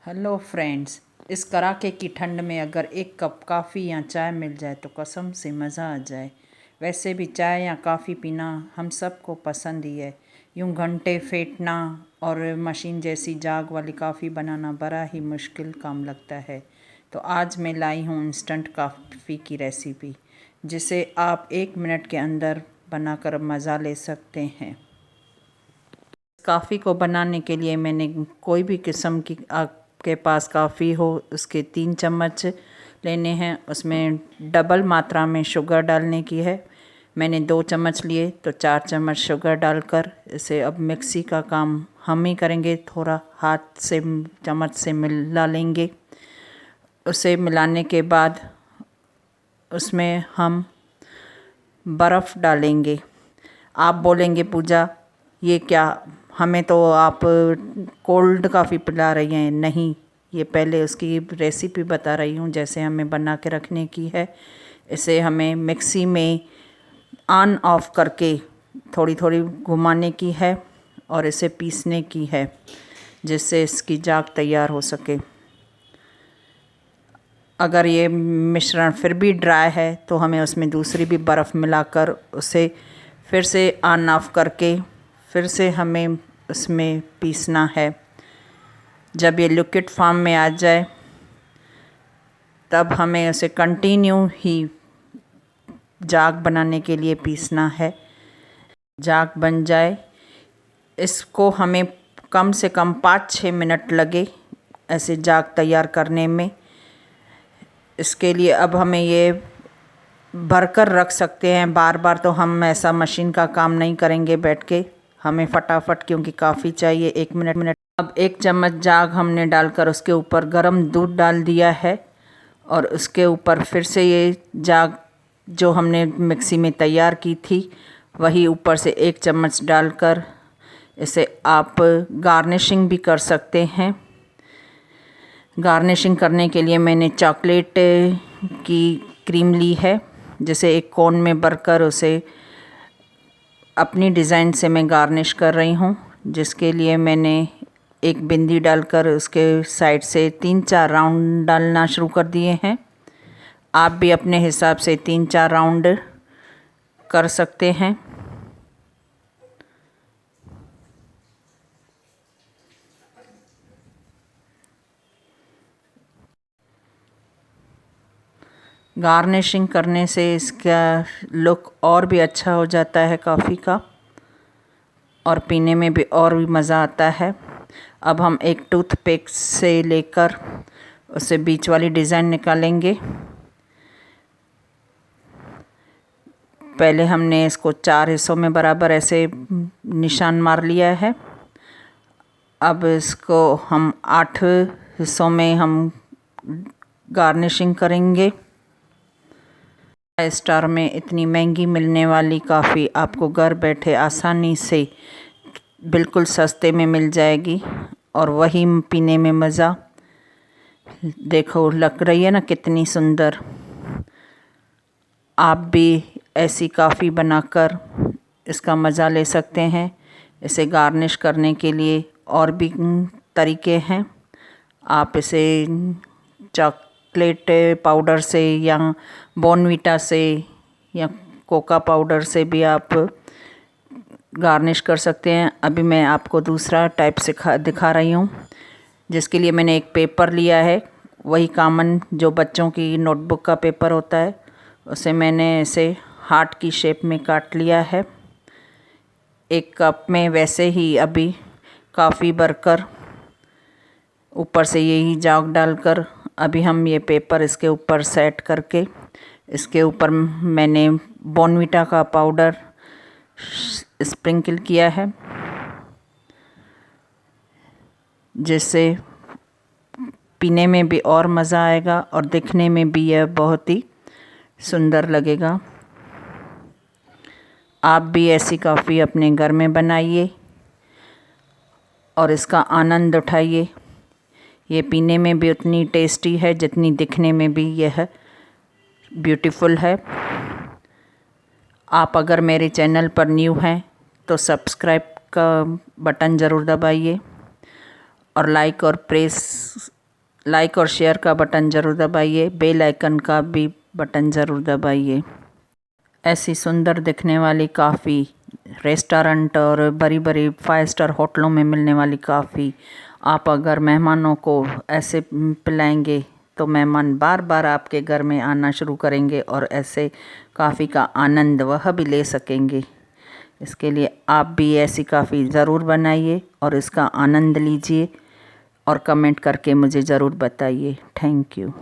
Hello friends, इस कड़ाके की ठंड में अगर एक कप कॉफ़ी या चाय मिल जाए तो कसम से मज़ा आ जाए। वैसे भी चाय या कॉफ़ी पीना हम सबको पसंद ही है। यूं घंटे फेंटना और मशीन जैसी जाग वाली कॉफ़ी बनाना बड़ा ही मुश्किल काम लगता है। तो आज मैं लाई हूँ इंस्टेंट कॉफ़ी की रेसिपी, जिसे आप 1 मिनट के अंदर बनाकर मज़ा ले सकते हैं। कॉफ़ी को बनाने के लिए मैंने कोई भी किस्म की आपके पास कॉफ़ी हो उसके 3 चम्मच लेने हैं। उसमें डबल मात्रा में शुगर डालने की है। मैंने 2 चम्मच लिए तो 4 चम्मच शुगर डालकर इसे अब मिक्सी का काम हम ही करेंगे। थोड़ा हाथ से चम्मच से मिला लेंगे। उसे मिलाने के बाद उसमें हम बर्फ़ डालेंगे। आप बोलेंगे पूजा, ये क्या, हमें तो आप कोल्ड कॉफ़ी पिला रही हैं। नहीं, ये पहले उसकी रेसिपी बता रही हूँ जैसे हमें बना के रखने की है। इसे हमें मिक्सी में ऑन ऑफ करके थोड़ी थोड़ी घुमाने की है और इसे पीसने की है, जिससे इसकी जाग तैयार हो सके। अगर ये मिश्रण फिर भी ड्राई है तो हमें उसमें दूसरी भी बर्फ़ मिलाकर उसे फिर से ऑन ऑफ करके फिर से हमें उसमें पीसना है। जब ये लिक्विड फॉर्म में आ जाए तब हमें उसे कंटिन्यू ही जाग बनाने के लिए पीसना है। जाग बन जाए, इसको हमें कम से कम 5-6 मिनट लगे ऐसे जाग तैयार करने में। इसके लिए अब हमें ये भरकर रख सकते हैं। बार बार तो हम ऐसा मशीन का काम नहीं करेंगे बैठ के, हमें फटाफट क्योंकि काफ़ी चाहिए 1 मिनट। अब 1 चम्मच जाग हमने डालकर उसके ऊपर गर्म दूध डाल दिया है और उसके ऊपर फिर से ये जाग जो हमने मिक्सी में तैयार की थी वही ऊपर से 1 चम्मच डालकर इसे आप गार्निशिंग भी कर सकते हैं। गार्निशिंग करने के लिए मैंने चॉकलेट की क्रीम ली है, जिसे एक कोन में भरकर उसे अपनी डिज़ाइन से मैं गार्निश कर रही हूँ। जिसके लिए मैंने एक बिंदी डालकर उसके साइड से 3-4 राउंड डालना शुरू कर दिए हैं। आप भी अपने हिसाब से 3-4 राउंड कर सकते हैं। गार्निशिंग करने से इसका लुक और भी अच्छा हो जाता है कॉफ़ी का, और पीने में भी और भी मज़ा आता है। अब हम एक टूथपिक से लेकर उसे बीच वाली डिज़ाइन निकालेंगे। पहले हमने इसको 4 हिस्सों में बराबर ऐसे निशान मार लिया है। अब इसको हम 8 हिस्सों में हम गार्निशिंग करेंगे। स्टार में इतनी महंगी मिलने वाली कॉफ़ी आपको घर बैठे आसानी से बिल्कुल सस्ते में मिल जाएगी, और वही पीने में मज़ा। देखो लग रही है ना कितनी सुंदर। आप भी ऐसी कॉफ़ी बनाकर इसका मज़ा ले सकते हैं। इसे गार्निश करने के लिए और भी तरीके हैं। आप इसे चॉकलेट पाउडर से या बॉर्नवीटा से या कोका पाउडर से भी आप गार्निश कर सकते हैं। अभी मैं आपको दूसरा टाइप से दिखा रही हूँ, जिसके लिए मैंने एक पेपर लिया है, वही कॉमन जो बच्चों की नोटबुक का पेपर होता है। उसे मैंने ऐसे हार्ट की शेप में काट लिया है। एक कप में वैसे ही अभी कॉफ़ी भरकर ऊपर से यही जाग डालकर अभी हम ये पेपर इसके ऊपर सेट करके इसके ऊपर मैंने बॉर्नवीटा का पाउडर स्प्रिंकल किया है, जिससे पीने में भी और मज़ा आएगा और दिखने में भी यह बहुत ही सुंदर लगेगा। आप भी ऐसी कॉफ़ी अपने घर में बनाइए और इसका आनंद उठाइए। ये पीने में भी उतनी टेस्टी है जितनी दिखने में भी यह ब्यूटीफुल है। आप अगर मेरे चैनल पर न्यू हैं तो सब्सक्राइब का बटन ज़रूर दबाइए और लाइक और प्रेस लाइक और शेयर का बटन ज़रूर दबाइए, बेल आइकन का भी बटन ज़रूर दबाइए। ऐसी सुंदर दिखने वाली कॉफ़ी रेस्टोरेंट और बड़ी बड़ी 5 स्टार होटलों में मिलने वाली कॉफ़ी आप अगर मेहमानों को ऐसे पिलाएंगे तो मेहमान बार बार आपके घर में आना शुरू करेंगे और ऐसे कॉफ़ी का आनंद वह भी ले सकेंगे। इसके लिए आप भी ऐसी कॉफ़ी ज़रूर बनाइए और इसका आनंद लीजिए और कमेंट करके मुझे ज़रूर बताइए। Thank you.